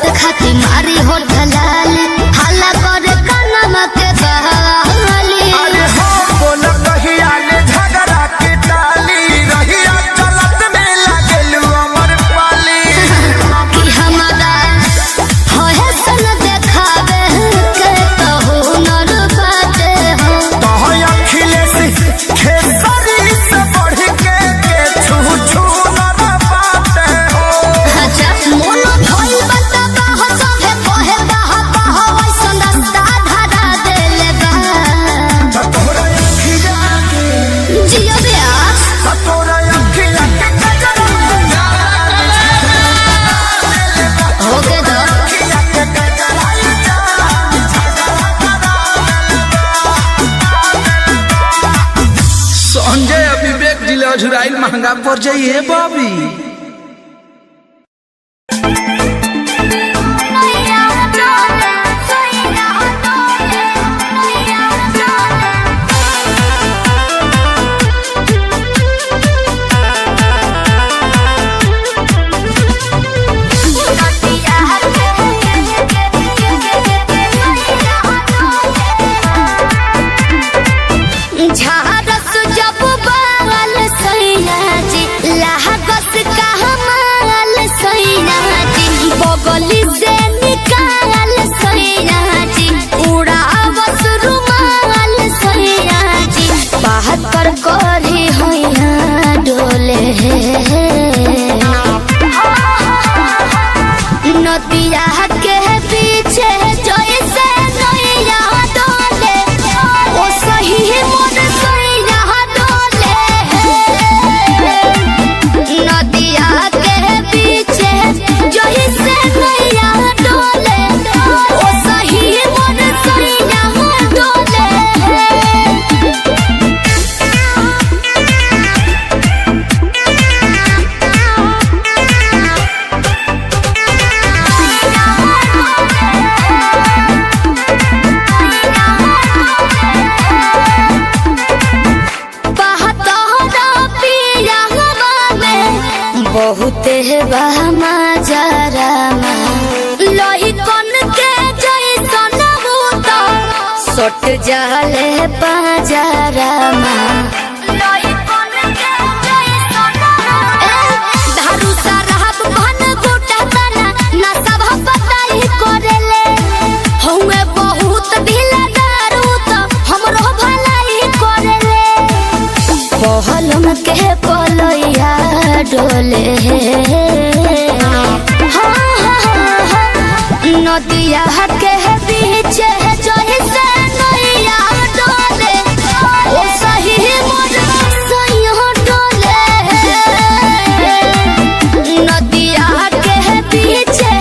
बात खाती मारी हो ढलाली हाला करे कानमा के बहाली। अरे हो बोल कहिया ने झगड़ा के टाली रहिया चलत में लागेलू अमर पाली। कि हमारा होए सन देखावे के कहू नर बाटे हो। तो अखिलेश खेसारी से बढ़ के छू छू न बाटे हो। अच्छा मोनो भइल बता हो सभे कहे बाहा बाहा वैसन रास्ता धरा देले बा। तोरा अखिया के जियो ब्यास तोरा अखिया के गजरा होके दो अखिया के गजरा संजय विवेक जिले अझुराइल महंगा पड़ जाइए बाबी। झारस जब बाल सैया जी लागस कहमाल सैया जी बगली से निकाल सैया जी उड़ावस रुमाल सैया जी बात पर करी हैया डोले नदिया के पीछे जैसे नैया डोले ओ सही मन सैया डोले। नदिया के पीछे जैसे नैया डोले ओ सही मन सैया डोले। बहुत बहमा जरामा लोही कन के जैसन भूत सट जाले पाजरामा। लोही कन के जैसन धारू साराब भन गोटा तना ना सब बताई करेले हउए बहुत ढीला दारू तो हमरो भलाई करेले। पहलम के पलैया डोले नदिया के पीछे जैसे नैया डोले ओ सही मन सैया डोले। नदिया के पीछे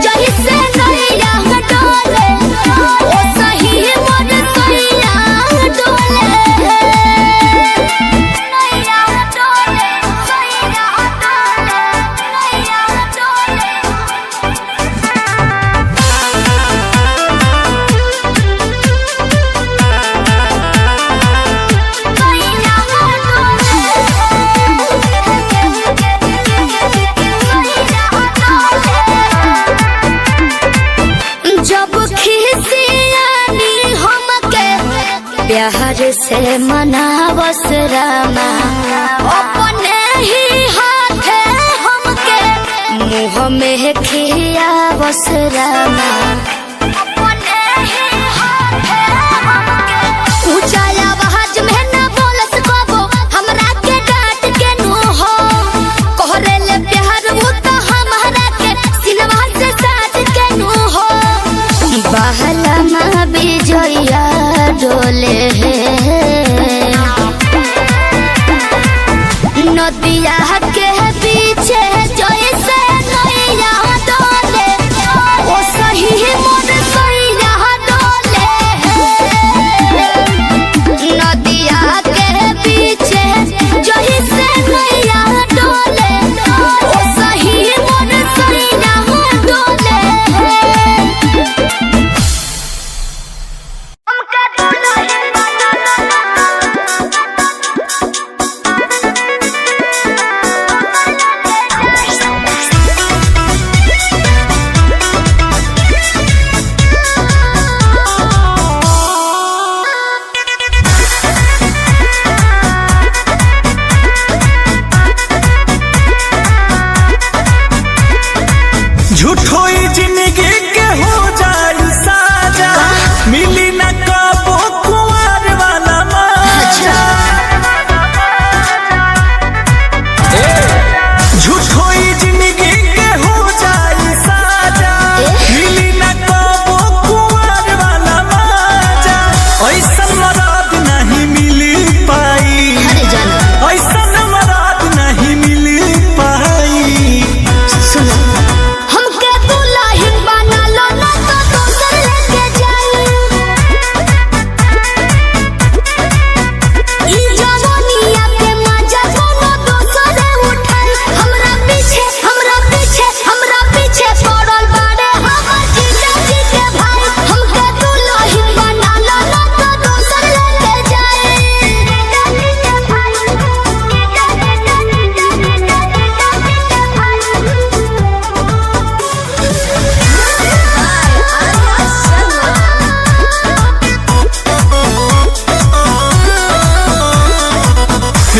जैसे नैया डोले ओ सही मन सैया डोले। नैया डोले सैया डोले नैया डोले। जब खिसियानी हमके प्यार से मनावस रामा अपने ही हाथे हमके मुँह में खियावस रामा। अपने ही हाथे हमके ऊंचा आवाज में न बोलस कबो हमरा के डांट के नु हो कहरेले प्यार वो तो हमरा के सिनवा से साथ के नु हो। बहला माँ बिजया डोले नदिया के पीछे जैसे नैया डोले ओ सही मन सैया डोले। नदिया के पीछे जैसे नैया डोले ओ सही मन सैया डोले। हमका डोले झूठो ही जिंदगी के हो जाए साजा, मिली न कबो कुंवर वाला मजा। झूठो ही जिंदगी के हो जाए साजा, मिली न कबो कुंवर वाला मजा। ऐसा मराद नहीं मिली पाई, ऐसा मराद नहीं मिली पाई। हमके दुल्हन बना लो ना तो दोसर लेके जाई। ई जवानिया के मजा कोनो दोसर उठाई। हमरा पीछे पड़ल बाड़े हमर जीजा जी के भाई। हमके दुल्हन बना लो ना तो दोसर लेके जाई।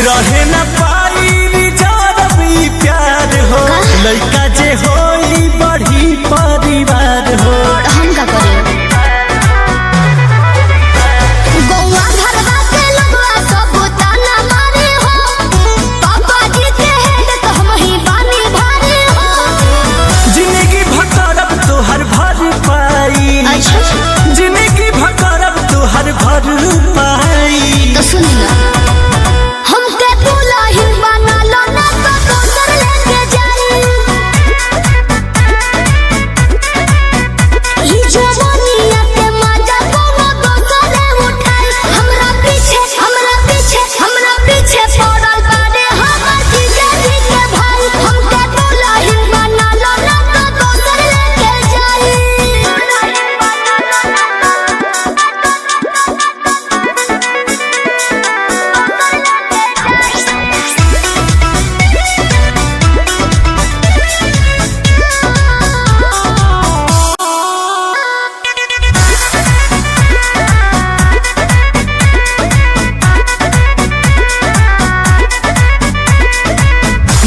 रहे न पाई रिजर्व ई प्यार हो, लड़का जे होई बड़ी परिवार हो। हम का करे गौवा घरवा के लोगवा सब ताना मारे हो। पापा जी के हेड तो हम ही बानी भारे हो। जिंदगी भटरब तोहर भर पाई, जिंदगी भटरब तोहर भर पाई। तो सुन ना, हमके दुल्हन बना लो ना तो दोसर लेके जाई। ई जवानिया के मजा कोनो दोसर उठाई। हमरा पीछे पड़ल बाड़े हमर जीजा जी के भाई। हमके दुल्हन बना लो ना तो दोसर लेके जाई।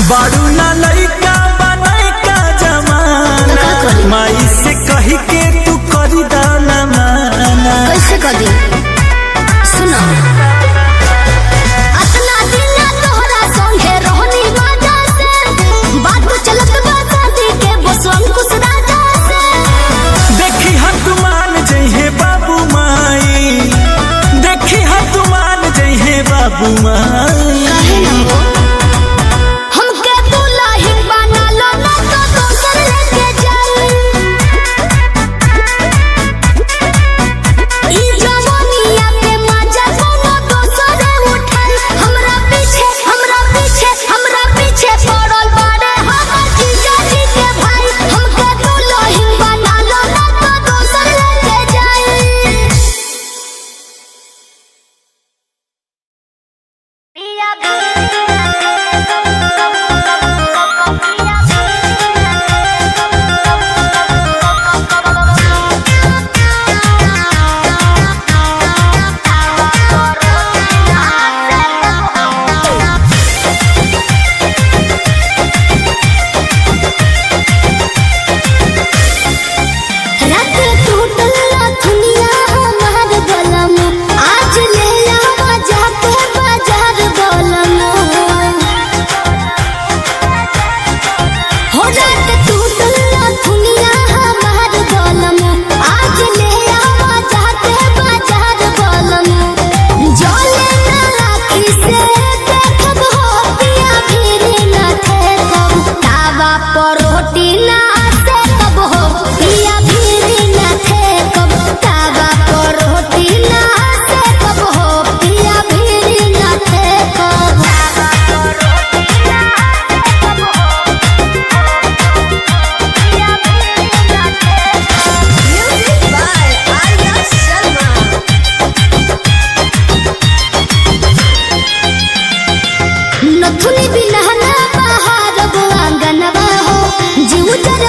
बारू ना लइका बनाई का जमाना, माई से कही के तू करी दाना माना। कैसे कर दी सुनो, अतना दिन तोहरा संगे रहनी मजा से। बात चलत बा शादी के बसवन कुछ राजा से। देखी हम तू मान जइहे बाबू माई, देखी हम तू मान जइहे बाबू माई। कहे ना हो, हमके दुल्हन बना लो ना तो दोसर लेके जाई। ई जवानिया के मजा कोनो दोसर उठाई। हमरा पीछे पड़ल बाड़े हमर जीजा जी के भाई। हमके दुल्हन बना लो ना तो दोसर लेके जाई। रात टूटल दुनिया हमार गलम। आज ले आवा जाके बाजार गलम। हो रात टूटल दुनिया हमार गलम। आज ले आवा जाके बाजार गलम। जले ना राखी से देखब हो पिया फिर ना ठेकब। तावा पर रोटी ना सेकब हो पिया फिर ना ठेकब। तावा पर रोटी ना सेकब हो पिया फिर ना ठेकब। नथुनी बिनहना बाहर आंगनवा हो, जीव जर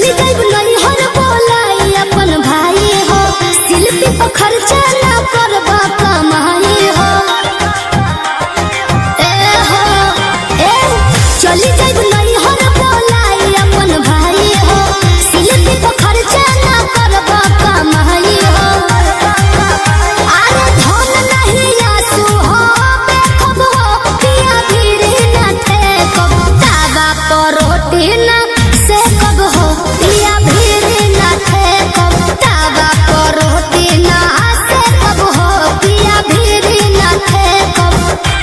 चली जाइब नहीं हर बोलाई अपन भाई हो शिल्पी पर खर्चा ना करबा कमाई हो चली जाइब नहीं हर बोलाई अपन भाई हो शिल्पी पर खर्चा ना करबा कमाई हो अरे धन नहीं आंसू हो बेखब हो पिया भीड़ ना थे कब तावा पर रोटी ना से कब हो पिया भीड़ ना थे कब तावा पर रोटी ना से कब हो पिया भीड़ ना थे कब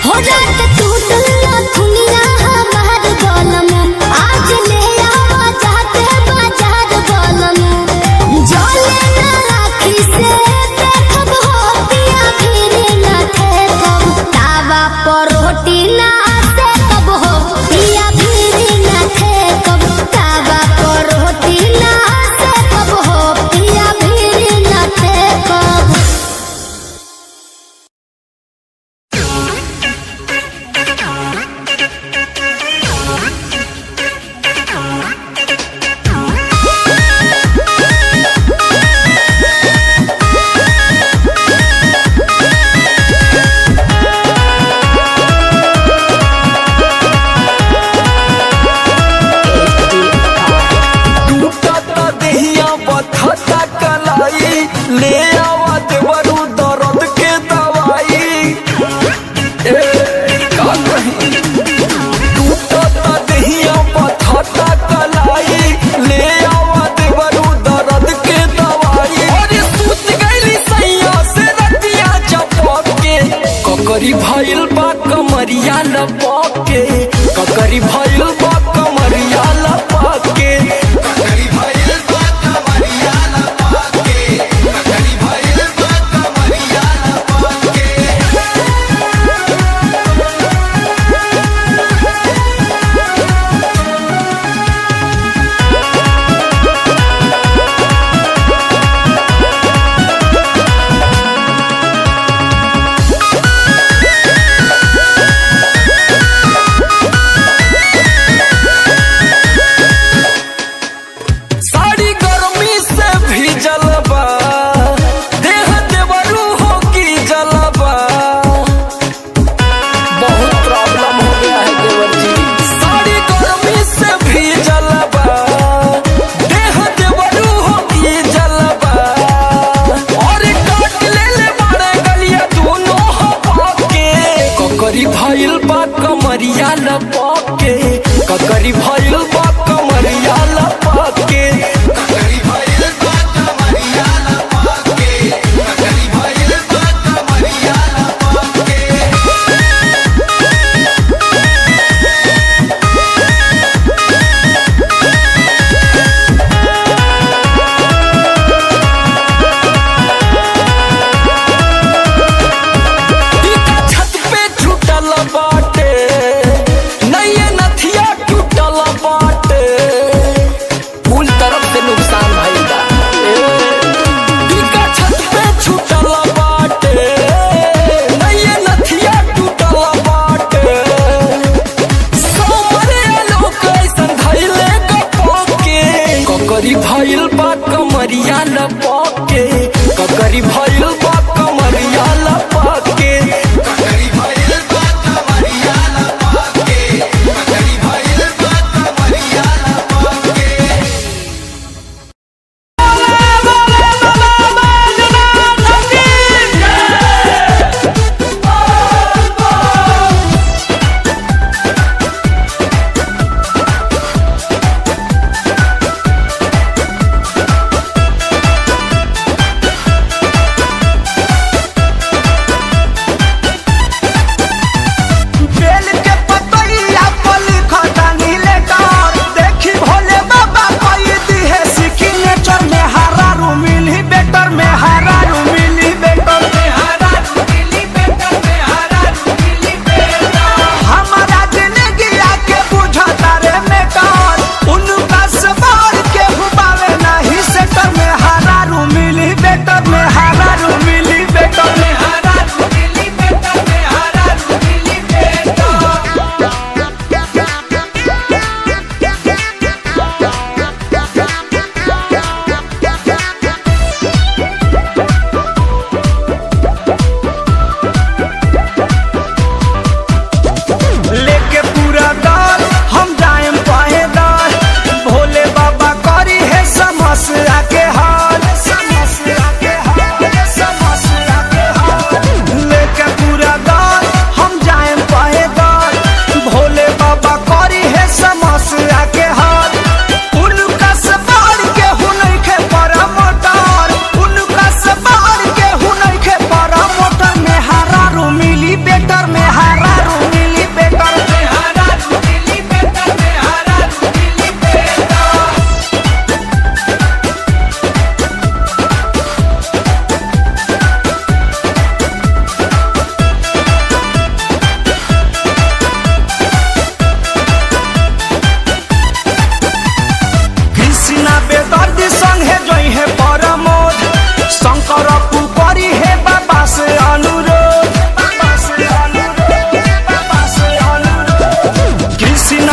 हो रात टूटला दुनिया हमार गलम आज ले आवा जाते बाजार गलम जले ना राखी से देखब हो पिया भीड़ ना थे कब तावा पर रोटी ना से कब हो पिया भीड़ ना थे कब तावा पर रोटी ना से कब हो पिया भीड़ ना थे कब टूटता देहिया बथता कलाई ले आवा देवरू दर्द के दवाई ए का कहीं टूटता देहिया बथता कलाई ले आवा देवरू दर्द के दवाई अरे सूत गईली सैया से रतिया चपक के ककरी भइल बा कमरिया लपक के ककरी भइल बा कमरिया लपक के साड़ी गर्मी से भीजल बा देह देवरू हो की जलबा बहुत प्रॉब्लम हो गया है देवर जी साड़ी गर्मी से भीजल बा देह देवरू हो की जलबा और काट ले बाड़े गलिया दोनों हवा के ककरी भइल बा कमरिया लपक के ककरी भइल बा कमरिया लपक के छत पे छूटल बाटे नैये नथिया टूटल बाटे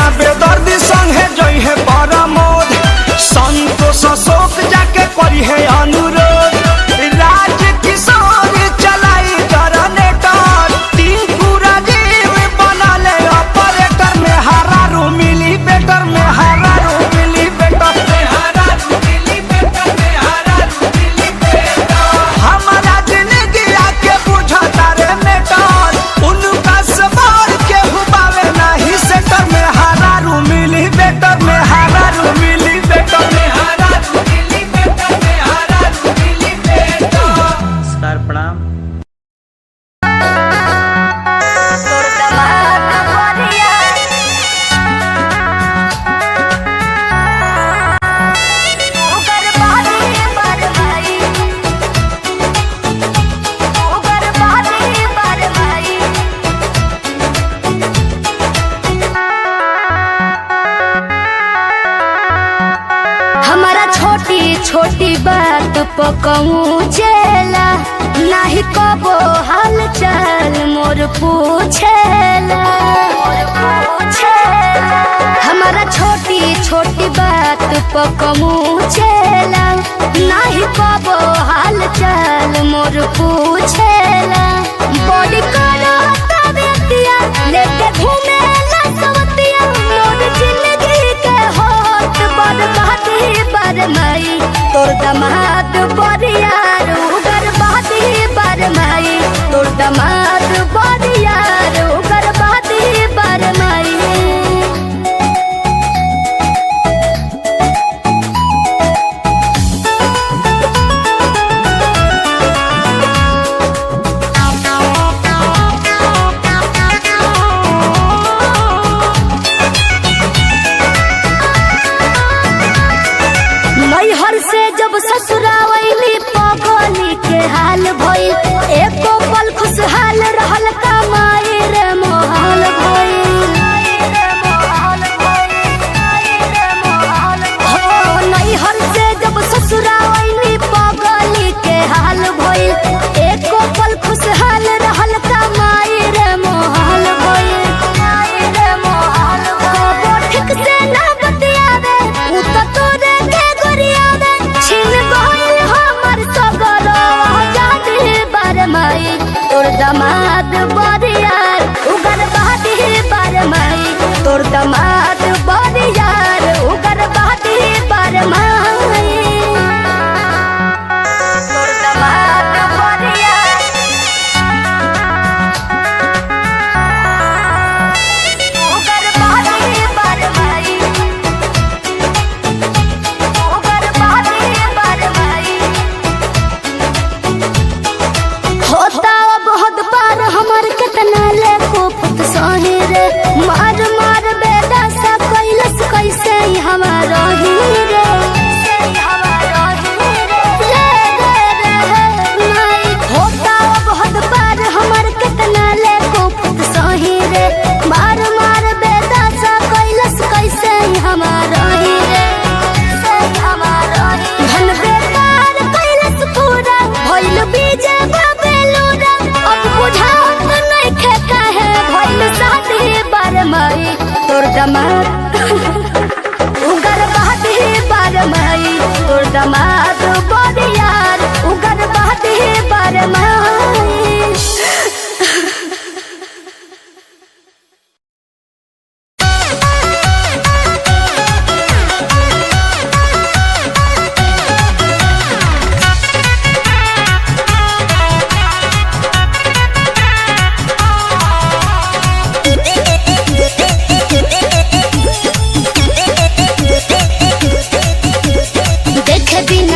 सैया बेदर्दी संगे जई है परमोद संतोष शोक जाके करी है अनुरोध राज किशोर चलाई जनरेटर टिंकू राजीव बनले ऑपरेटर में हारारू मिली बेटर में हारारू मिली बेटर में हारारू मिली बेटर में हारारू मिली बेटर हमारा जिंदगी आके बुझता रे मेटर उनका सवार के हुबावे नहीं सेटर में हारारू मिली बेटर में हारारू मिली बेटर में हारारू मिली बेटर में हारारू मिली बेटर सर प्रणाम। हमारा छोटी छोटी बात पहुँचेला नाही कबो हाल चाल मोर पूछेला हमारा छोटी छोटी बात पहुँचेला नाही कबो हाल चाल मोर पूछेला बड़ी करो तबियतिया लेके घूमेला सवतिया मोर जिंदगी के होत बर्बादी बरमाई तोर दमाद बरियार बर्बादी बरमाई तोर दमाद बरियार बर्बादी बरमाई नैहर से जब ससुरावैली पगली के हाल भइल एको पल खुशहाल रहल कमाई रे मोहाल भइल हो नैहर से जब ससुरावैली पगली के हाल भइल एको पल खुशहाल रहल कमाई रे मोहाल भइल कबो ठीक से ना बतियावे उ त तोरे के गरियावे छिन गइल हमर सगर आजादी बरमाई तोर दमाद बरियार उगर बहादी बरमाई तोर दमाद बरियार उगर बहादी बरमाई तोर दमाद बरियार उगर बहादी बरमाई उगर बहादी बरमाई होता बहुत बार हमर कितना ले कोफत सही रे मार मार बेदा सा कैलस कैसे ही हमारा ही रे नहीं होता बहुत बार हमर कितना ले कोफत सही रे मार मार बेदा सा कैलस कैसे ही हमारा ही रे धन बेकार कैलस पूरा भइल बीजे बेलूरा अब बुझात नइखे काहे भइल शादी बरमाई तोर दमाद उगर बहादी बरमाई तोर दमाद बरियार उगर बहादी बरमाई देखे बिना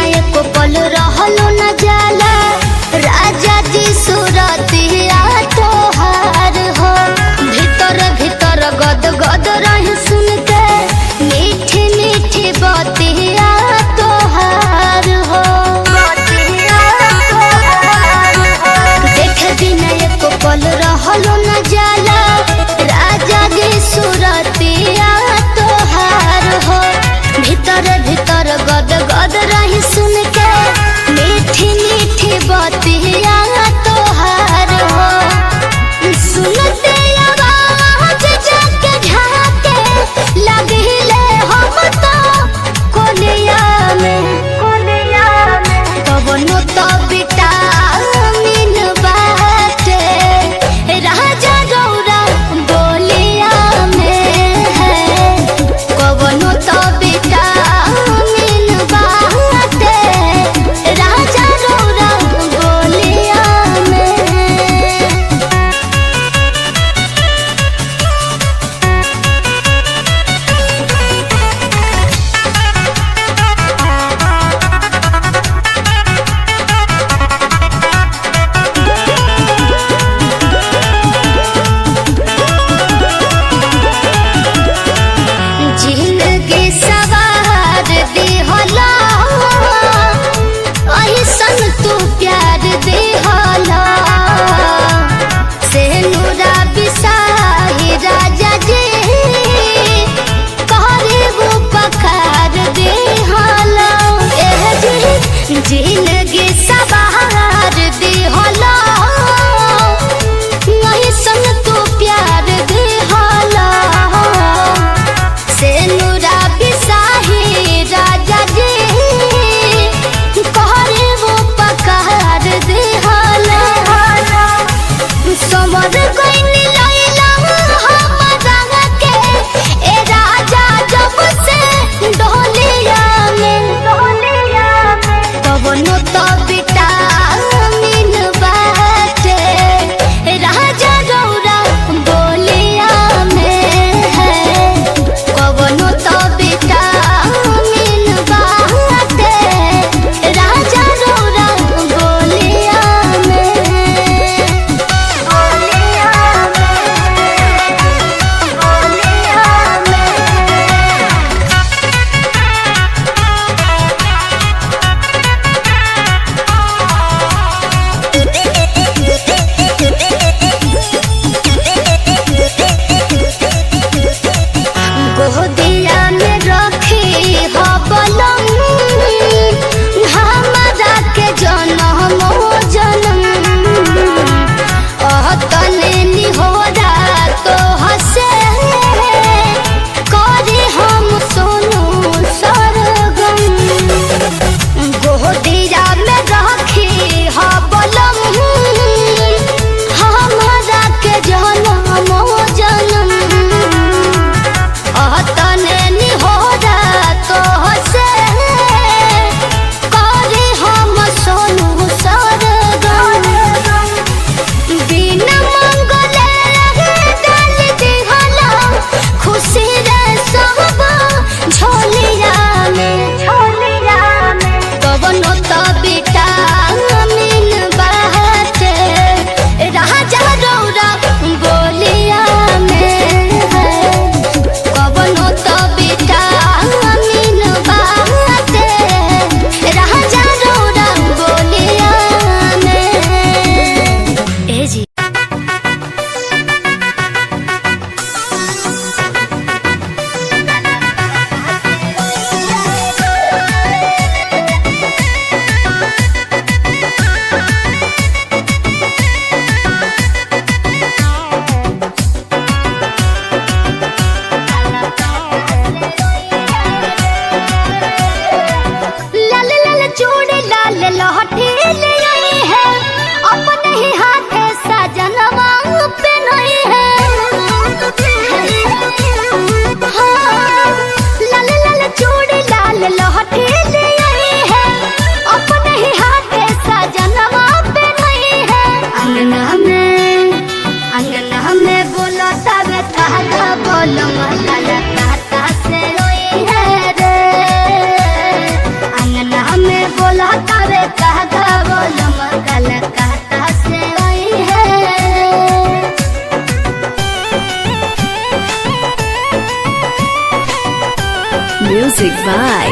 Music by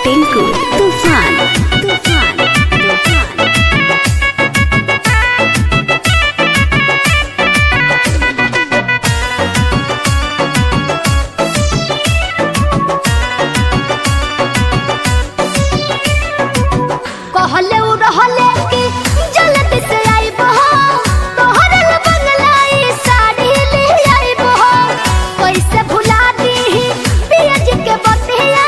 Tinku Tufan. कहले उ रहले कि जल्दी से आइबो तोहरे ल बंगलाई साड़ी ले आइबो कैसे भुला दीही पिया जी के बतिया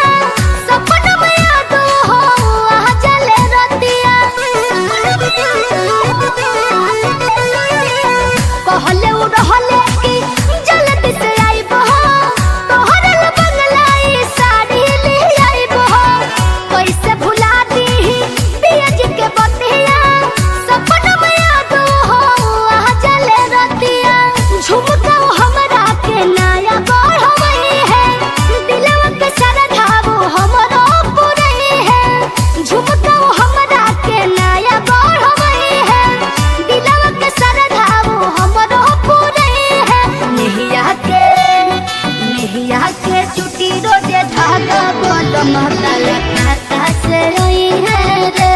सपना में याद हो आ चले रतिया कहले उ रहले कि जल्दी से आइबो तोहरे ल बंगलाई साड़ी ले आइबो कैसे भुला दीही पिया जी के बतिया सपना में याद हो आ चले रतिया झुमका हमरा के नया बढ़वई है दिलवा के सरधावो हमरो पुरई है झुमका हमरा के नया बढ़वई है दिलवा के सरधावो हमरो पुरई है नेहिया के चुटी रोजे धागा बोल महतल खाता से रोई है रे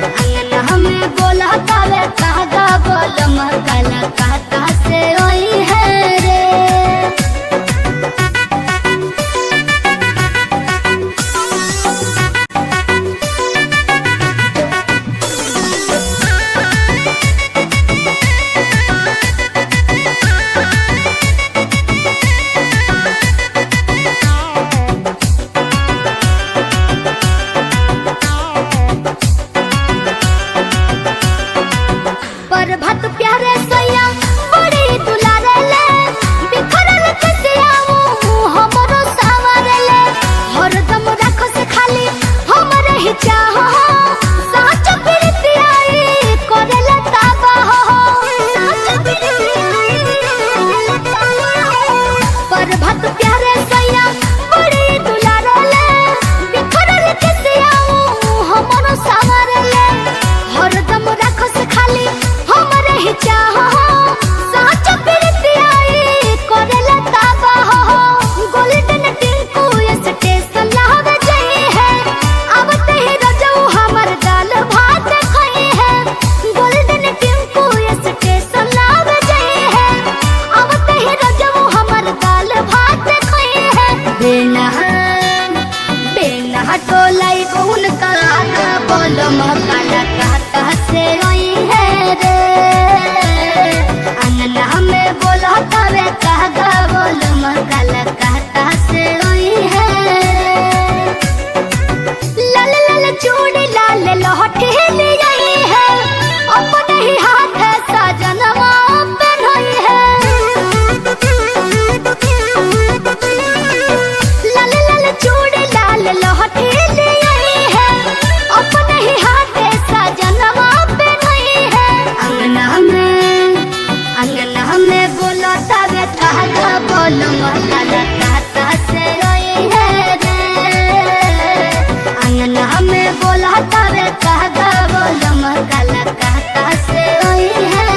अंगना हमें बोला तावे धागा बोल महतल खाता से रोई है रे पर भत प्यारे सैया बड़ी दुलारे ले बिखरल कसिया हमरो सावरे ले हरदम राखो से खाली हमरे ही चाहो साच प्रीतियाई करेला ताबा हो साच प्रीतियाई पर भत प्यारे सैया बड़ी दुलारे ले बिखरल कसिया हमरो सावरे ले हरदम राखो से खाली हमरे ही चाहो साच प्रीतियाई करेला ताबा हो गोल्डन टिंकू स्टेशन लावे जाई है आवते ही रजऊ हमर दाल भात खाई है गोल्डन टिंकू स्टेशन लावे जाई है आवते ही रजऊ हमर दाल भात खाई है बेना टोलाई कौन का बोल मकाला कहता से रोई है रे अंगना में बोला तवे कहगा बोल मकाला कहता से रोई है लाल लाल चूड़ी लाल लहठी ले आई है अपने ही हाथ सजनवा पहनाई है लाल लाल चूड़ी लाल लहठी ले आई है अपने ही हाथ सजनवा पहनाई है अंगना में बोला तवे कहगा बोल मकाला कहता से रोई है रे अंगना में बोला तवे कहगा बोल मकाला कहता से रोई है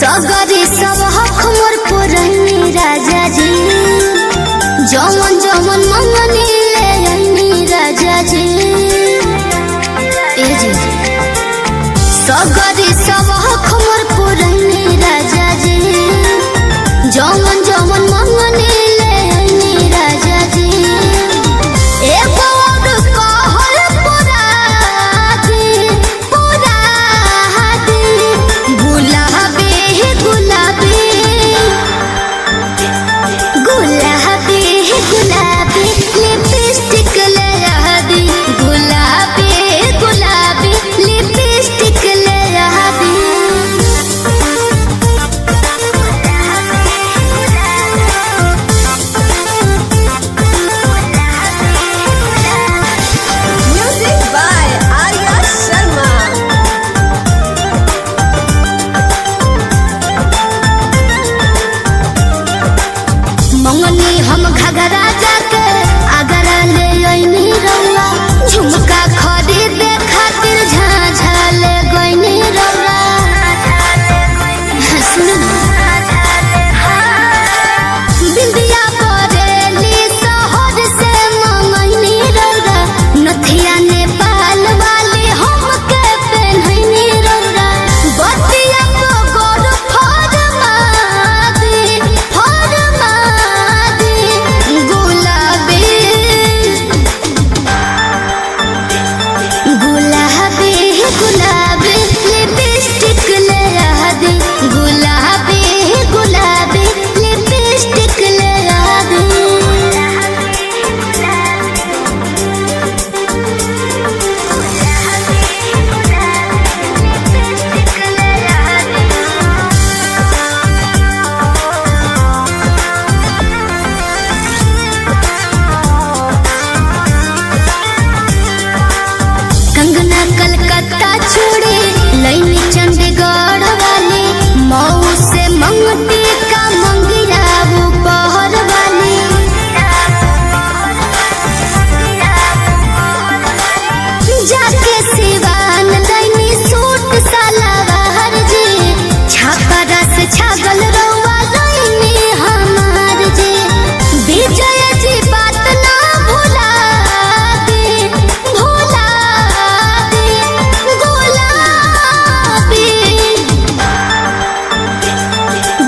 सगरी सब हक मोर पुरनी राजा जी जमन जमन मंगनी ले आईनी राजा जी ए जी सगरी सब हक मोर पुरनी राजा जी जमन जमन मंगनी ले आईनी राजा जी एगो और कहल पुरादी गुलाबी गुलाबी लिपस्टिक ले आ दी गुलाबी लिपस्टिक ले आ दी छुड़ी लैनी चंडीगढ़ वाली, मऊ से मंगती का मंगिया वो पहर वाली। जाके सिवान लैनी सूट सलवार जी, छापरा से छागल रउआ लैनी हमार जी। विजय जी बात ना भुला दे, भुला दे। गुलाबी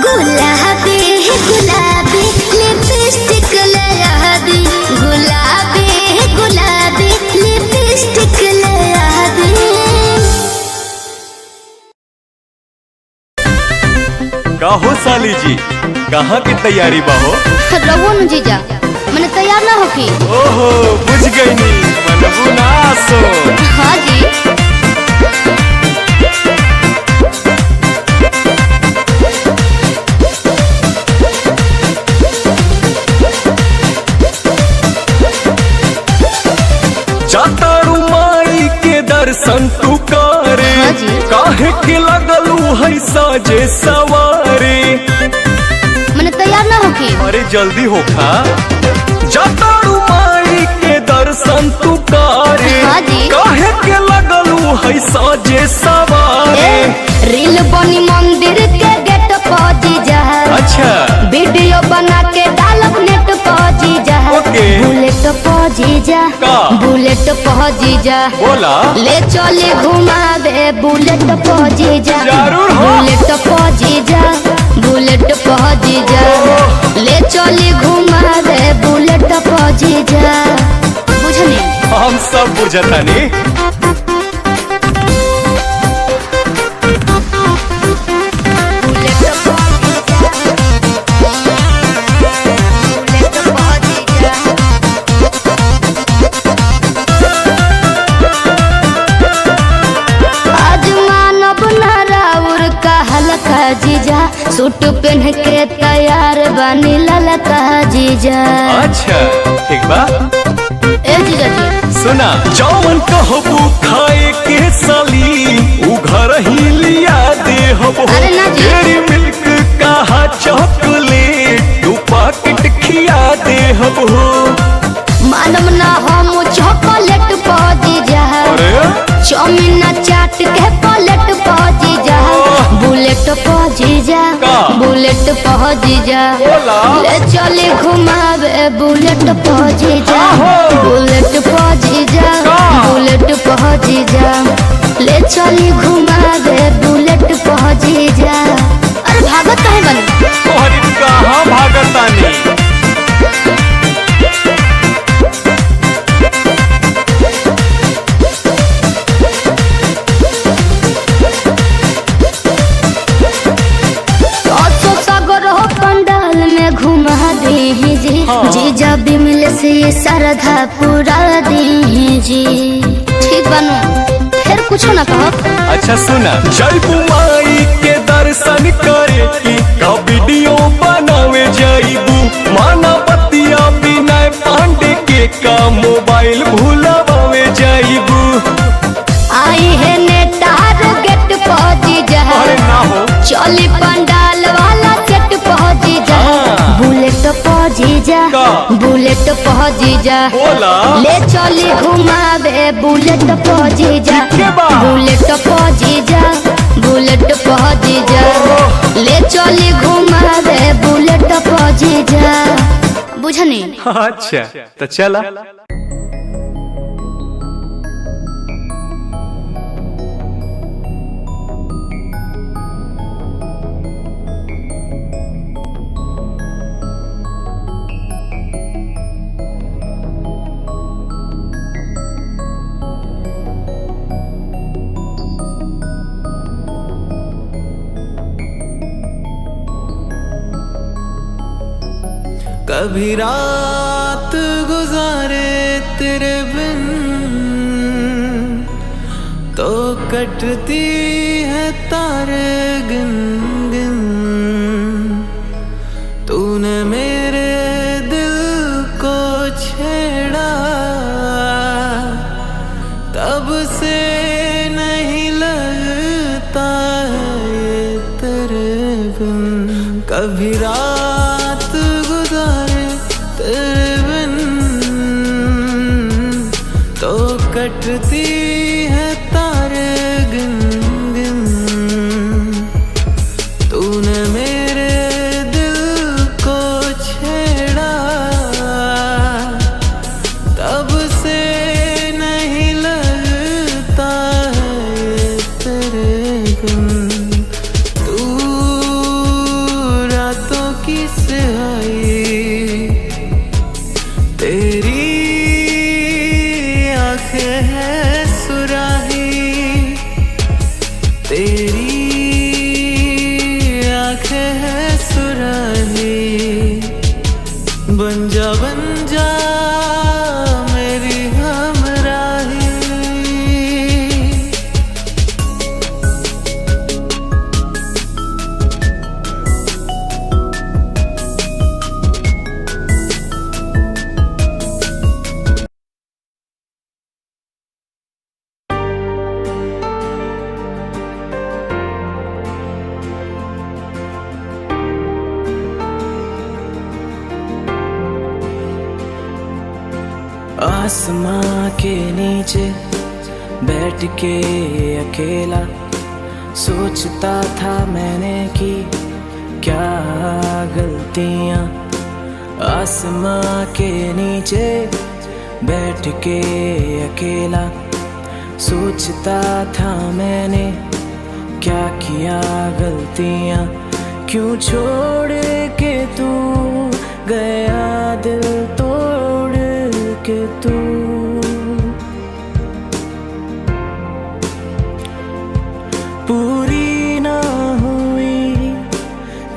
गुलाबी गुलाबी लिपस्टिक लगा दी, गुलाबी गुलाबी लिपस्टिक लगा दी। काहो साली जी, कहाँ की तैयारी बाहो? रवो न जीजा, मैंने तैयार ना होकी। ओहो बुझ गई नी, मनबू ना सो। हाँ जी। जातारू माई के दर्शन तू करे, हाँ जी। काहे के लगलू है साजे सवारे। मैंने तैयार ना होकी। अरे जल्दी होखा, जातारू माई के दर्शन तू करे, हाँ जी। काहे के लगलू है साजे सवारे। रील बनी मंदिर के गेट पर जीजा, अच्छा वीडियो बना के डालब नेट पर जीजा। ओके। बुलेट पर जीजा, का? बुलेट पर जीजा, बोला ले चले घुमावे बुलेट पर जीजा। जरूर हो। बुलेट पर जीजा, बुलेट पर जीजा, ले चले घुमावे बुलेट पर जीजा। बुझनी? हम सब बुझतानी। जीजा सूट पहन के तैयार बनी ललका जीजा। अच्छा ठीक बा। ए जीजा जी सुना, जौन कहबू खाए के साली उ घर ही लिया दे हबो। अरे ना जी। डेयरी मिल्क कहा चॉकलेट तू पैकेट खिया दे हबो। मालूम ना हम चॉकलेट पा जीजा, अरे चाउमीन चाट के प्लेट पा जीजा। बुलेट पा जीजा, का? बुलेट पा जीजा, बोला। ले चले घुमावे बुलेट पा जीजा। आहो। बुलेट पा जीजा, का? बुलेट पा जीजा, ले चले घुमावे बुलेट पा जीजा। अरे भागत काहे बनी? तोहरी कहाँ भागतानी। जीजा बिमल से श्रद्धा पूरा दी जी। ठीक बनू, फिर कुछ ना कहो। अच्छा सुना, जयबू माई के दर्शन करे की का वीडियो बनावे जाइबू। माना बतिया विनय पांडे के का मोबाइल भूलावे जाइबू। आई है नेटार गेट पहुंची जा, अरे ना हो चली पंडाल वाला सेट पहुंची जा। बुलेट पहुंची जा, का? बुलेट पहुंची जा, बोला। ले चली घुमावे बुलेट पहुंची जा। ठीक है बा। बुलेट पहुंची जा, बुलेट पहुंची जा, ले चली घुमावे बुलेट पहुंची जा। बुझनी? अच्छा तो चला। कभी रात गुजारे तेरे बिन तो कटती है तारे गिन गिन। तूने मेरे दिल को छेड़ा, तब से नहीं कभी रात गुजारे तेरे बिन तो कटती है तारे गिन गिन। तूने मेरे दिल को छेड़ा तब से नहीं लगता है तेरे बिन। तू रातों की सिहाई तेरी आंखें है सुराही तेरी आंखें है सुराही। बन जा मेरी हमराही। आसमां के नीचे बैठ के अकेला सोचता था मैंने कि क्या गलतियां। आसमां के नीचे बैठ के अकेला सोचता था मैंने क्या किया गलतियां। क्यों छोड़ के तू गया दिल तोड़ के तू। पूरी ना हुई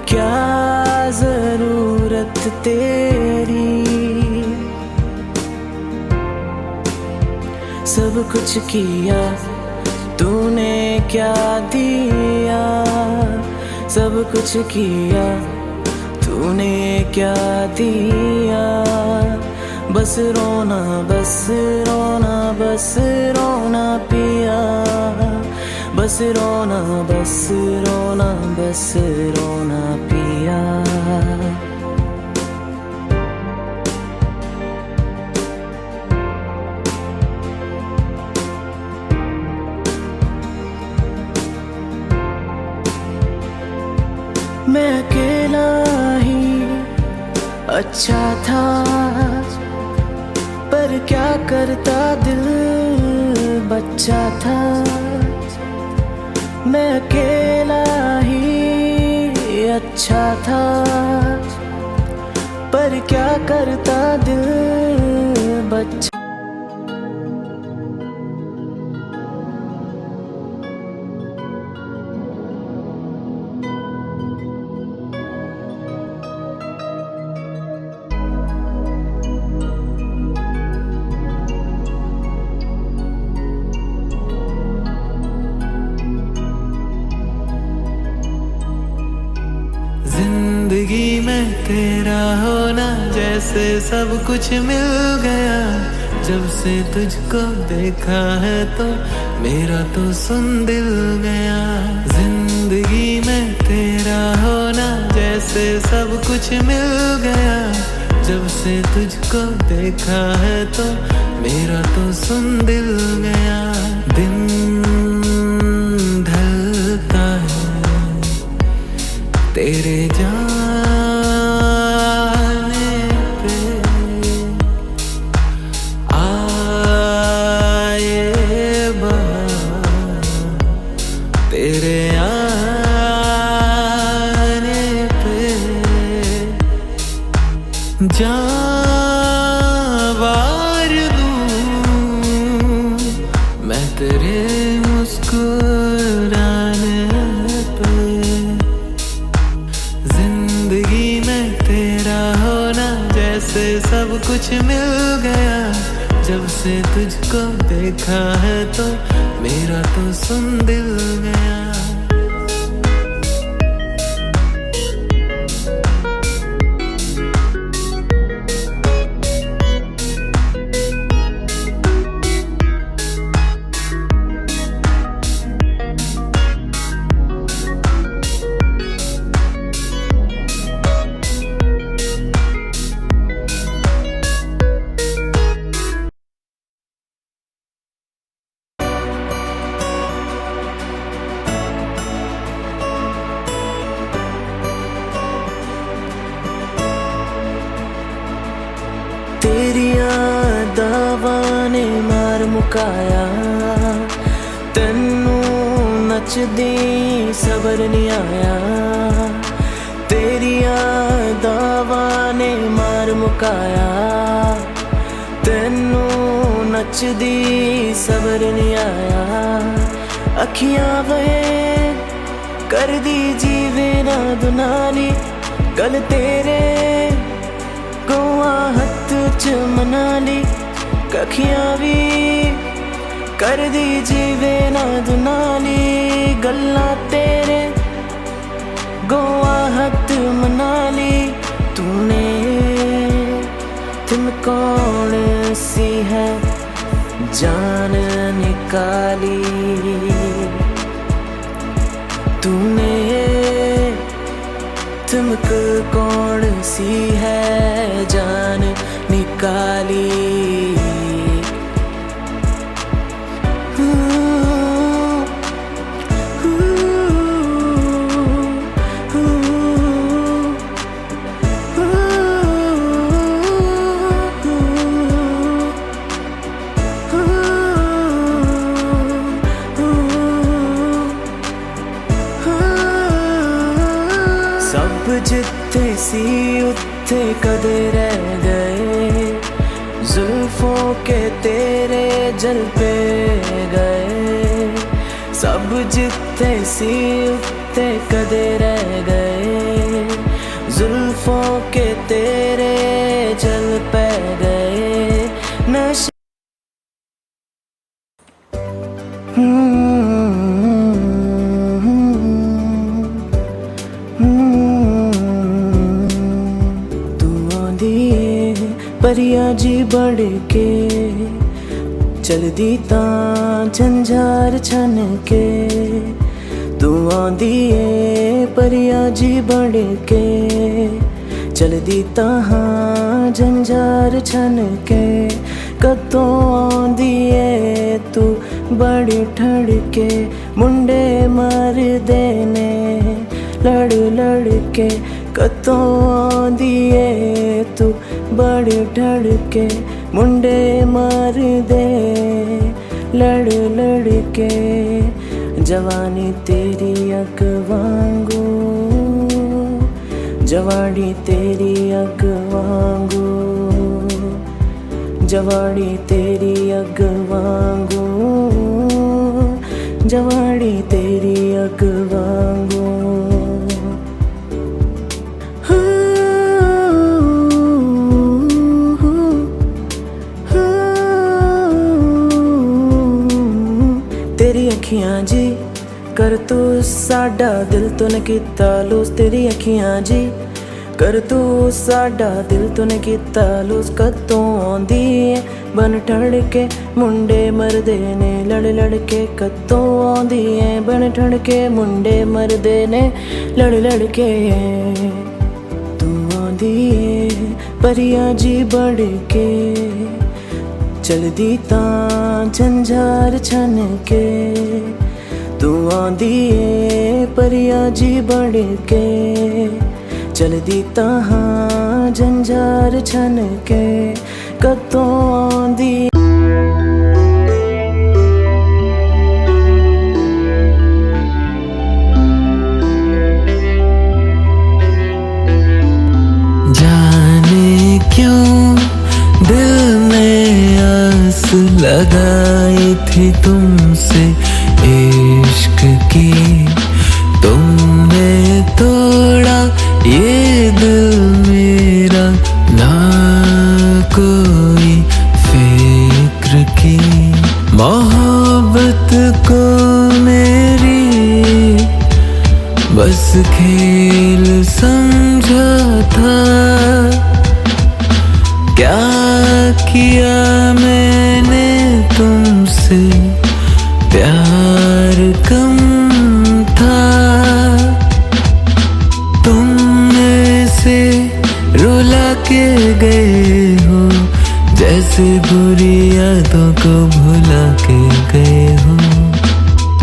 क्या जरूरत तेरी। सब कुछ किया तूने क्या दिया। सब कुछ किया तूने क्या दिया। बस रोना बस रोना बस रोना पिया। बस रोना बस रोना बस रोना पिया। मैं अकेला ही अच्छा था पर क्या करता दिल बच्चा था। मैं अकेला ही अच्छा था पर क्या करता दिल बच्चा। जिंदगी में तेरा होना जैसे सब कुछ मिल गया। जब से तुझको देखा है तो मेरा तो सुन दिल गया। जिंदगी में तेरा होना जैसे सब कुछ मिल गया। जब से तुझको देखा है तो मेरा तो सुन दिल गया। दिन ढलता है तेरे जाने पे। आए बहार तेरे आने पे। जान वार दूं मैं तेरे मुस्कुराने पे। जिंदगी में तेरा होना जैसे सब कुछ मिल गया। जब से तुझको देखा है तो मेरा तो सुन दिल गया। ने मार मुकाया, तेनू नचदी सबर नहीं आया, तेरिया दावा ने मार मुकाया, तेनू नचदी सबर नहीं आया। अखियां वे कर दी जीवे ना दुनाली, गल तेरे गोआ हत्थ च मना ली, अखियां भी कर दी जीवे ना दुनाली, गल्ला तेरे गोआ हत्थ मना ली। तूने तुम कौन सी है जान निकाली, तूने तुमक कौन सी है जान निकाली। सब जिथे सी उत्थे कदे रह गए, जुल्फों के तेरे जल पे गए। सब जिथे सी उत्थे कदे रह गए, जुल्फों के तेरे जल पे गए। नशे परिया जी बढ़ के चलदी तां झंझार छन के, तू आंदी ए परिया जी बढ़ के चलदी तां झंझार छन के। कतों आंदी ए तू बड़ी ठड़ के, मुंडे मर देने लड़ लड़ के। कतों आंदी ए तू बड़ी ठड़ के, मुंडे मार दे लड़ लड़ के। जवानी तेरी अग वांगू, जवानी तेरी अग वांगू, जवानी तेरी अग वांगू, जवानी तेरी अग वांगू। तेरी अखियां जी कर तू साडा दिल तो न कीता लूस, तेरी अखियां जी कर तू साडा दिल तो न कीता लूस। कतों आंदी है बन ठड़ के, मुंडे मरदे ने लड़ लड़ के। कतों आंदी है बन ठड़ के, मुंडे मरदे ने लड़ लड़ के। तू आंदी है परिया जी बढ़ के चलदी तां झंझार छन के, तू आंदी ए परिया जी बढ़ के चलदी तां झंझार छन के। कतों आंदी जाने क्यों दिल में आस लगाई थी तुमसे इश्क की, तुमने तोड़ा ये दिल मेरा ना कोई फिक्र की। मोहब्बत को मेरी बस खेल समझा था, क्या किया मैंने तुमसे प्यार कम था। तुम से रुला के गए हो, जैसे बुरी यादों को भुला के गए हो।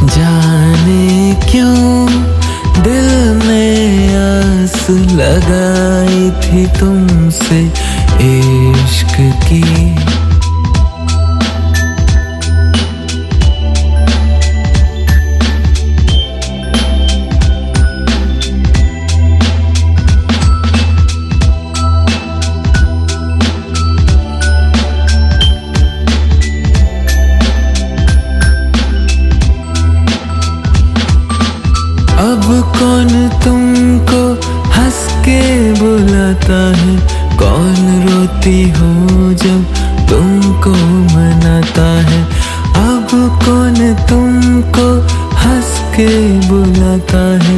जाने क्यों दिल में आस लगाई थी तुमसे इश्क की, कहता है, कौन रोती हो जब तुमको मनाता है। अब कौन तुमको हंस के बुलाता है,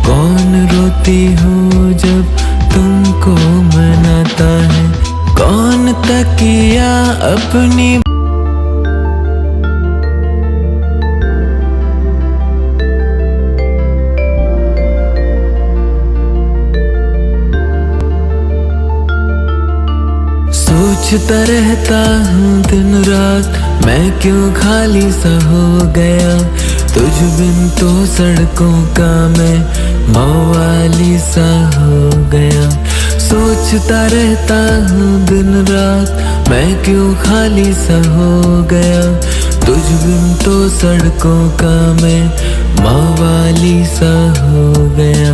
कौन रोती हो जब तुमको मनाता है। कौन तकिया अपनी सोचता रहता हूँ दिन रात, मैं क्यों खाली सा हो गया। तुझ बिन तो सड़कों का मैं मवाली सा हो गया। सोचता रहता हूँ दिन रात, मैं क्यों खाली सा हो गया। तुझ बिन तो सड़कों का मैं मवाली सा हो गया।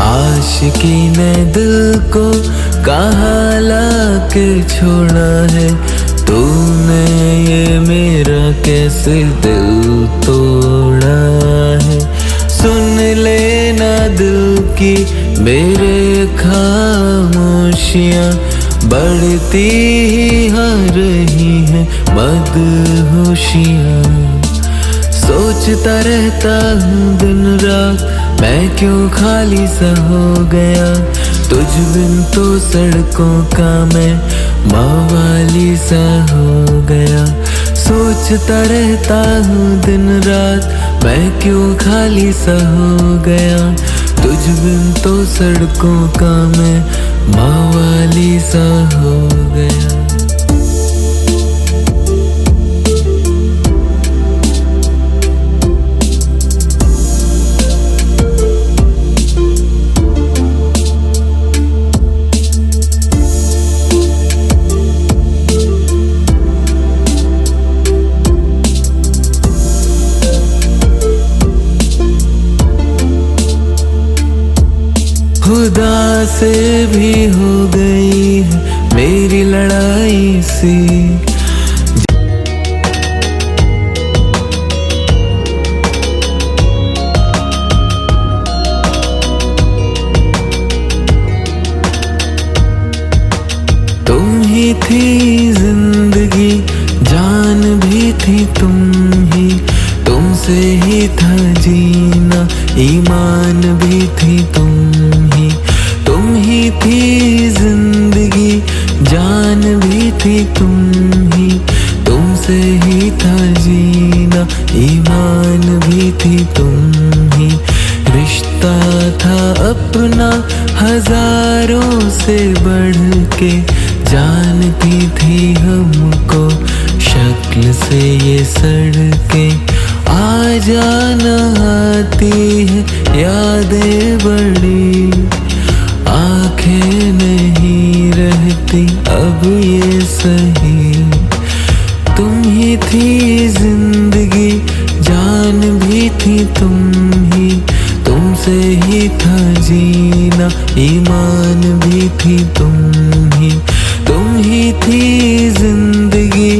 आशिकी ने दिल को कहाँ लाके छोड़ा है, तूने ये मेरा कैसे दिल तोड़ा है। सुन लेना दिल की मेरे खामोशियाँ, बढ़ती ही आ रही हैं मदहोशियाँ। सोचता रहता हूँ दिन रात, मैं क्यों खाली सा हो गया। तुझ बिन तो सड़कों का मैं मवाली सा हो गया। सोचता रहता हूँ दिन रात, मैं क्यों खाली सा हो गया। तुझ बिन तो सड़कों का मैं मवाली सा हो गया। खुदा से भी हो गई है मेरी लड़ाई सी। तुम ही थी जिंदगी, जान भी थी तुम ही। तुमसे ही था जीना, ईमान भी थी तुम ही। तुम ही थी जिंदगी, जान भी थी तुम ही। तुमसे ही था जीना, ईमान भी थी तुम ही। रिश्ता था अपना हजारों से बढ़ के, जानती थी हमको शक्ल से ये सड़कें। आ जाना आती है यादें बड़ी, आंखें नहीं रहती अब ये सही। तुम ही थी जिंदगी, जान भी थी तुम ही। तुमसे ही था जीना, ईमान भी थी तुम ही। तुम ही थी जिंदगी,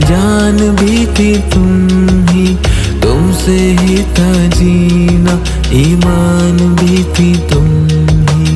जान भी थी तुम ही। तुमसे ही था जीना, ईमान भी थी तुम ही।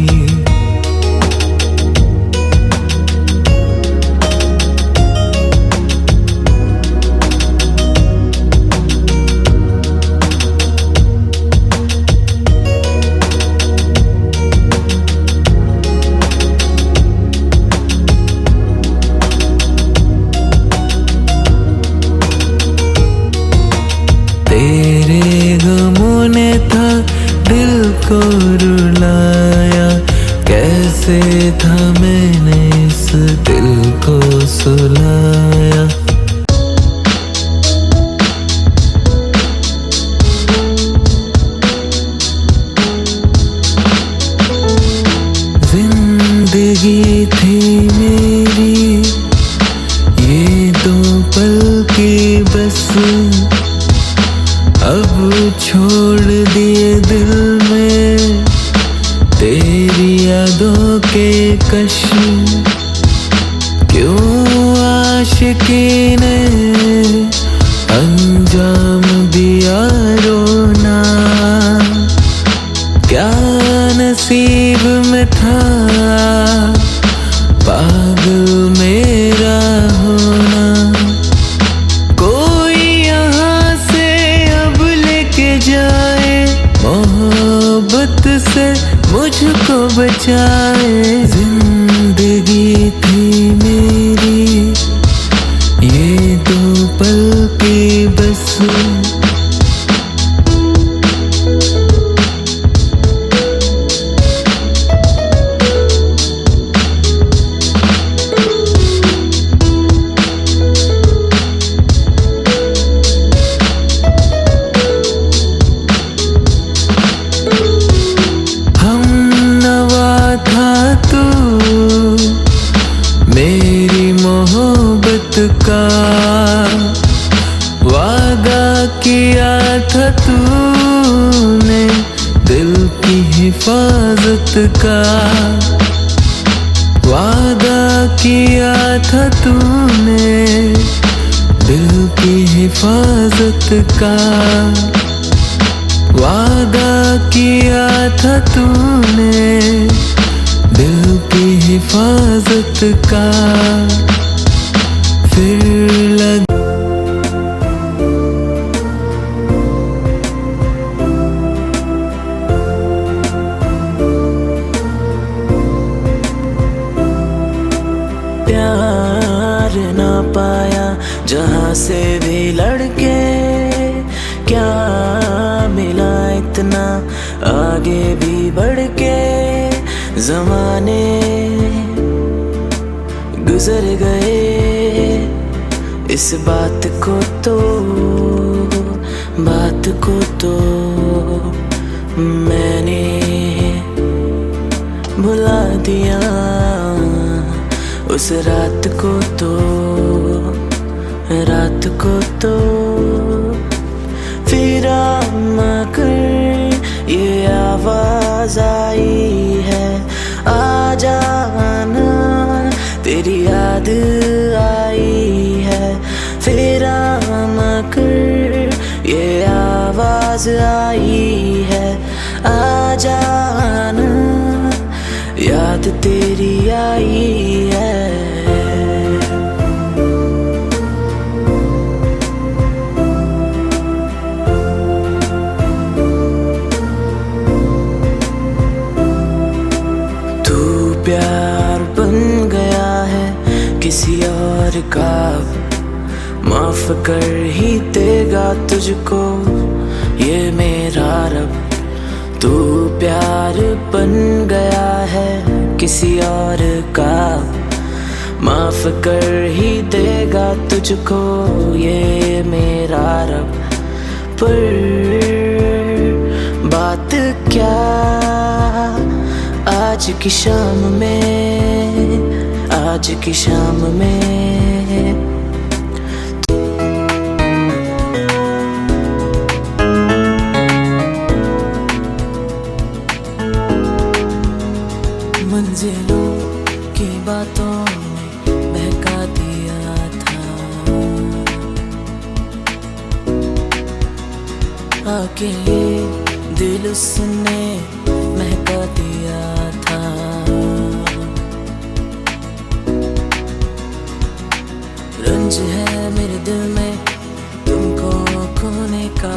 तेरे गमों ने था दिल को रुलाया, कैसे था मैंने इस दिल को सुलाया। जिंदगी थी मेरी ये दो पल की बस, अब छोड़ दिए दिल में तेरी यादों के कश। क्यों आशिकी ने अंजाम दिया रोना, क्या नसीब में था जाए, मोहब्बत से मुझको बचाए। जिंदगी थी मेरी ये दो पल की बस, मेरी मोहब्बत का वादा किया था तूने, दिल की हिफाजत का वादा किया था तूने, दिल की हिफाजत का वादा किया था तूने, दिल की हिफाजत का। फिर लग प्यार ना पाया जहाँ से भी लड़के, क्या मिला इतना आगे भी बढ़ के। ज़माने गुजर गए, इस बात को तो मैंने भुला दिया। उस रात को तो फिर आकर ये आवाज आई है, आ जाना तेरी याद आई है। फिर आकर ये आवाज आई है, आ जाना याद तेरी आई है। प्यार बन गया है किसी और का, माफ कर ही देगा तुझको ये मेरा रब। तू प्यार बन गया है किसी और का, माफ कर ही देगा तुझको ये मेरा रब। पर बात क्या आज की शाम में, आज की शाम में मंजिलों की बातों ने बहका दिया था, अकेले दिल उसने महका दिया था। रंज है मेरे दिल में तुमको खोने का,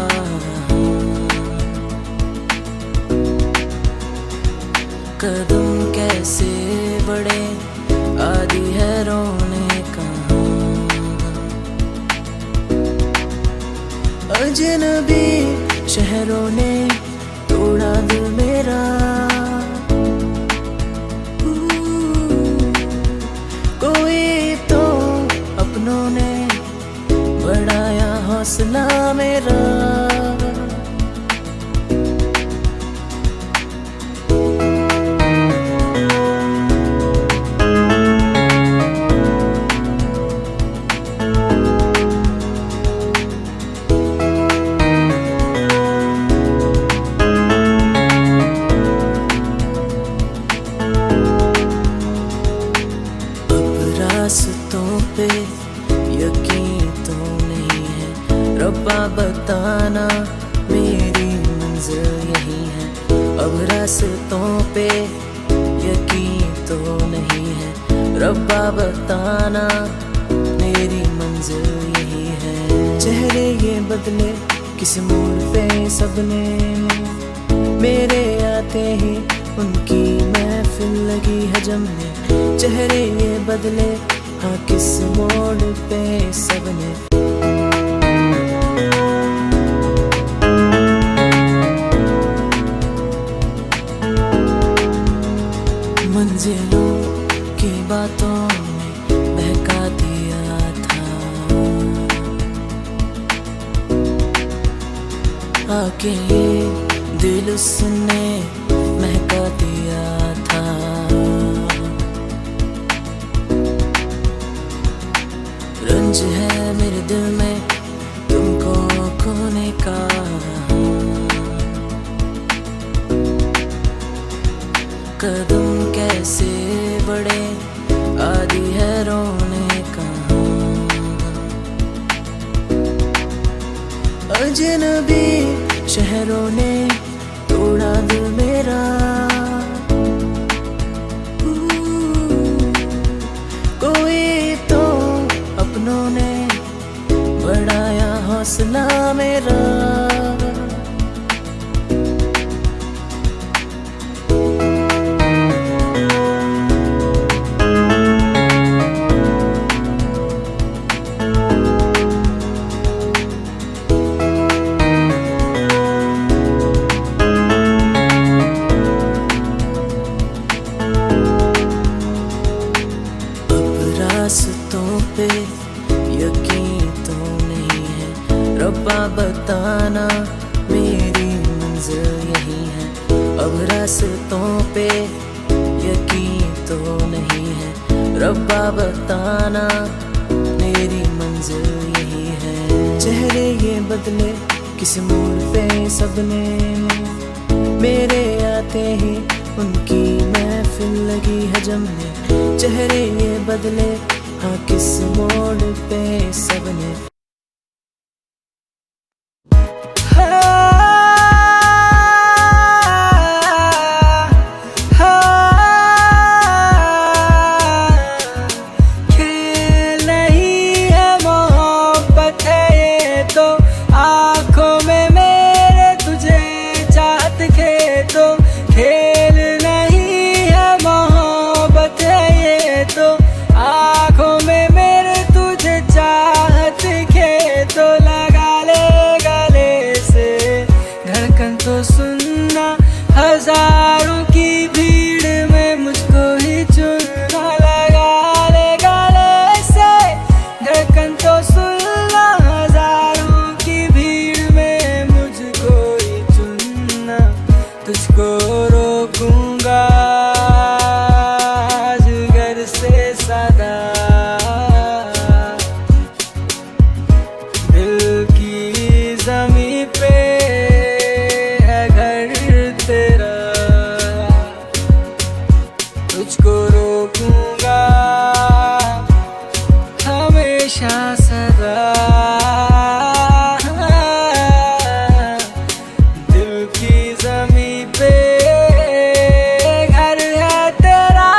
कदम कैसे बढ़े आदि है रोने का। अजनबी शहरों ने तोड़ा दिल मेरा, कोई तो अपनों ने बढ़ाया हौसला मेरा। रास्तों पे यकीन तो नहीं है, रब्बा बताना मेरी मंजिल यही है। अब रास्तों पे यकीन तो नहीं है, रब्बा बताना मेरी मंजिल यही है। चेहरे ये बदले किसी मोड़ पे सबने मेरे आते ही उनकी महफिल लगी है जमने। चेहरे ये बदले हाँ किस मोड़ पे सबने। मंजिलों की बातों में बहका दिया था, आके ये दिल उसने महका दिया था। रंज है मेरे दिल में तुमको खोने का, कदम कैसे बढ़े आदि है रोने का। अजनबी शहरों ने तोड़ा दिल मेरा, कोई तो अपनों ने बढ़ाया हौसला मेरा। रास्तों पे यकीन तो नहीं है, रब्बा बताना मेरी मंजिल यही है। अब रास्तों पे यकीन तो नहीं है, रब्बा बताना मेरी मंजिल यही है। चेहरे ये बदले किसी मोड़ पे सबने मेरे आते ही उनकी महफिल लगी है जमने। चेहरे ये बदले हाँ किस मोड़ पे सबने। खेल नहीं है मोहब्बत है ये तो, आँखों में मेरे तुझे चाहत खे तो। खेल नहीं है मोहब्बत है ये तो, आँखों में मेरे तुझे चाहत खे तो। लगा ले गले से धड़कन तो सुनना, हजारों की भीड़ में मुझको ही चुनना। लगा ले गले से धड़कन तो सुनना, हजारों की भीड़ में मुझको ही चुनना। तुझको रोकूंगा जिगर से सदा, दिल की ज़मीं पे है घर तेरा। तुझको रोकूंगा हमेशा सदा, दिल की ज़मीं पे घर है तेरा।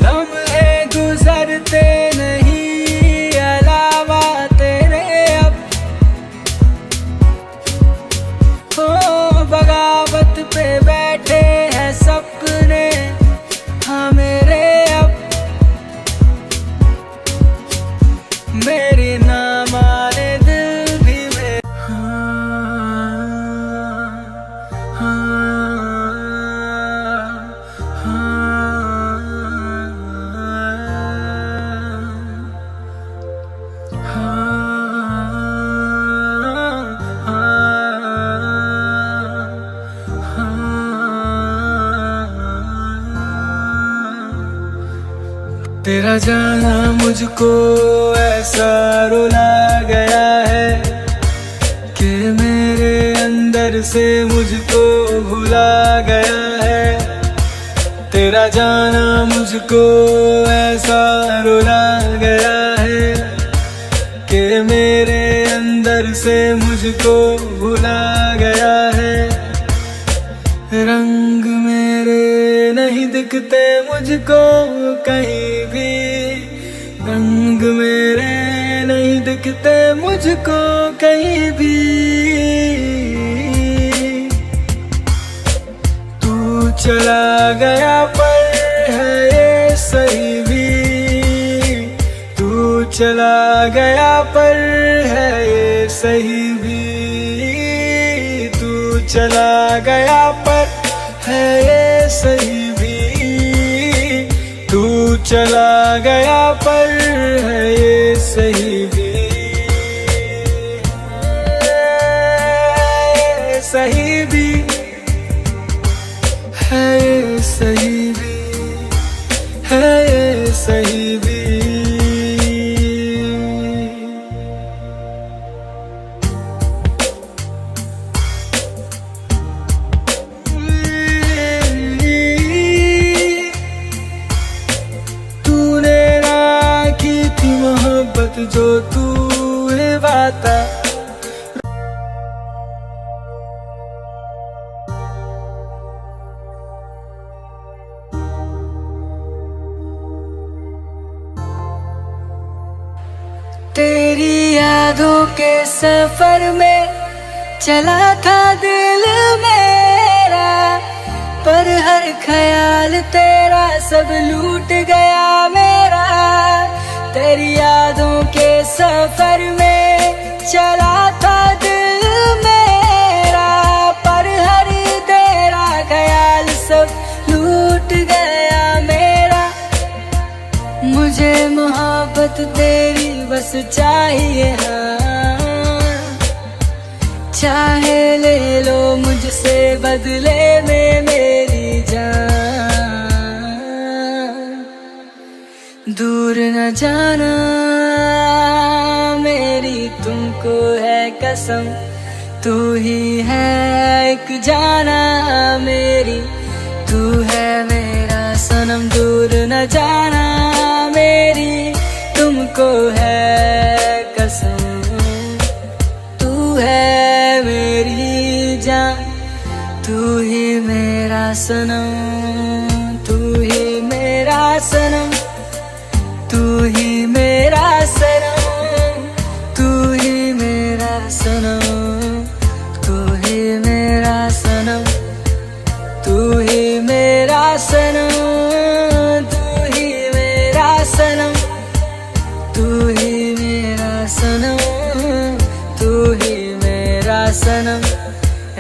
लम्हे गुजरते नहीं अलावा तेरे अब, हो बगावत पे बैठे हैं सपने हाँ मेरे अब। मेरी ना माने दिल भी मेरे, तेरा जाना मुझको ऐसा रुला गया है कि मेरे अंदर से मुझको भुला गया है। तेरा जाना मुझको ऐसा रुला गया है कि मेरे अंदर से मुझको भुला गया है। रंग मेरे नहीं दिखते मुझको कहीं भी, रंग मेरे नहीं दिखते मुझको कहीं भी। तू चला गया पर है ये सही भी, तू चला गया पर है ये सही भी, तू चला गया पर है ये सही भी, तू चला गया पर है ये सही भी, सही भी है ये सही भी, है ये सही भी। तूने ना की थी मोहब्बत जो तू वाता, तेरी यादों के सफर में चला था दिल मेरा, पर हर ख्याल तेरा सब लूट गया मेरा। तेरी यादों के सफर में चला था दिल मेरा, पर हर तेरा ख्याल सब लूट गया मेरा। मुझे मोहब्बत तेरी बस चाहिए, हाँ चाहे ले लो मुझसे बदले में मेरी जान। दूर न जाना मेरी तुमको है कसम, तू ही है एक जाना मेरी, तू है मेरा सनम। दूर न जाना मेरी तुमको है कसम, तू है मेरी जान, तू ही मेरा सनम, तू ही मेरा सनम, तू ही मेरा सनम, तू ही मेरा सनम, तू ही मेरा सनम, तू ही मेरा सनम, तू ही मेरा सनम, तू ही मेरा सनम, तू ही मेरा सनम।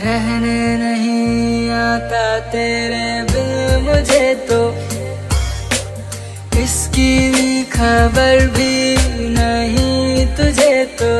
रहने नहीं आता तेरे बिन मुझे तो, इसकी भी खबर भी नहीं तुझे तो।